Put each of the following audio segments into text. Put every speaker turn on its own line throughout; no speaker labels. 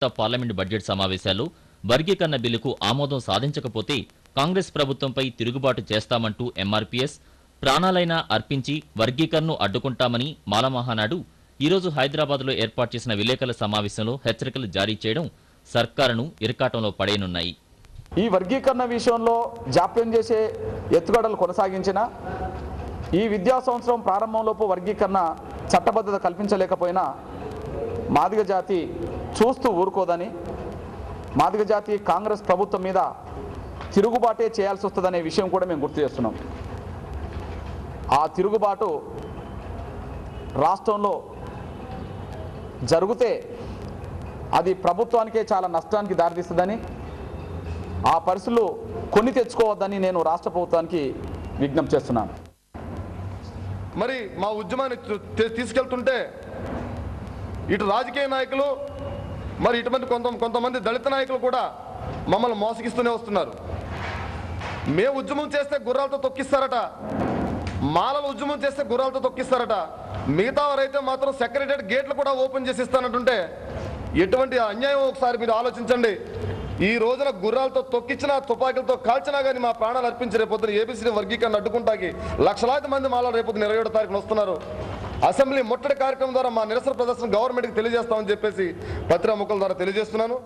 Parliament budget సమావేశాల్లో వర్గీకరణ బిల్లుకు ఆమోదం సాధించకపోతే కాంగ్రెస్ ప్రభుత్వంపై తిరుగుబాటు చేస్తామంటూ ఎంఆర్పీఎస్ ప్రాణాలైనా అర్పించి వర్గీకరణను అడ్డుకుంటామని మాలమహానాడు ఈరోజు హైదరాబాద్లో ఏర్పాటు చేసిన విలేకరుల సమావేశంలో హెచ్చరికలు జారీ చేయడం సర్కారును ఇరకాటంలో పడేయనున్నాయి.
ఈ వర్గీకరణ విషయంలో జాప్యం చేసే ఎత్తుగడలు కొనసాగించిన ఈ విద్యా సంవత్సరం ప్రారంభంలోపు వర్గీకరణ చట్టబద్ధత కల్పించలేకపోయినా మాదిగ జాతి చూస్తూ ఊరుకోదని, మాదిగ జాతి కాంగ్రెస్ ప్రభుత్వం మీద తిరుగుబాటే చేయాల్సి వస్తుందనే విషయం కూడా మేము గుర్తు చేస్తున్నాం. ఆ తిరుగుబాటు రాష్ట్రంలో జరిగితే అది ప్రభుత్వానికే చాలా నష్టానికి దారితీస్తుందని, ఆ పరిస్థితులు కొని తెచ్చుకోవద్దని నేను రాష్ట్ర ప్రభుత్వానికి విజ్ఞప్తి చేస్తున్నాను.
మరి మా ఉద్యమాన్ని తీసుకెళ్తుంటే ఇటు రాజకీయ నాయకులు, మరి ఇటువంటి కొంతమంది దళిత నాయకులు కూడా మమ్మల్ని మోసగిస్తూనే వస్తున్నారు. మేము ఉద్యమం చేస్తే గుర్రాలతో తొక్కిస్తారట, మాలలు ఉద్యమం చేస్తే గుర్రాలతో తొక్కిస్తారట, మిగతా వారైతే మాత్రం సెక్రటరియట్ గేట్లు కూడా ఓపెన్ చేసి ఇస్తానంటుంటే ఎటువంటి అన్యాయం ఒకసారి మీరు ఆలోచించండి. ఈ రోజున గుర్రాలతో తొక్కించినా, తుపాకీలతో కాల్చినా కానీ మా ప్రాణాలు అర్పించి రేపొద్దున ఏబీసీ వర్గీకరణ అడ్డుకుంటాకి లక్షలాది మంది మాలలు రేపొద్దున 27వ తారీఖున వస్తున్నారు. అసెంబ్లీ ముట్టడి కార్యక్రమం ద్వారా మా నిరసన ప్రదర్శన గవర్నమెంట్కి తెలియజేస్తామని చెప్పేసి పత్రికా ముఖాల ద్వారా తెలియజేస్తున్నాను.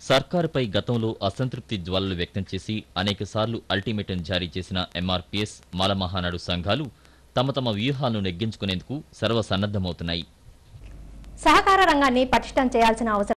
సర్కారుపై గతంలో అసంతృప్తి జ్వాలలు వ్యక్తం చేసి అనేకసార్లు అల్టిమేటం జారీ చేసిన ఎంఆర్పీఎస్ మాలమహానాడు సంఘాలు తమ వ్యూహాలను నెగ్గించుకునేందుకు సర్వసన్నద్ధమవుతున్నాయి.
సహకార రంగాన్ని పటిష్టం చేయాల్సిన అవసరం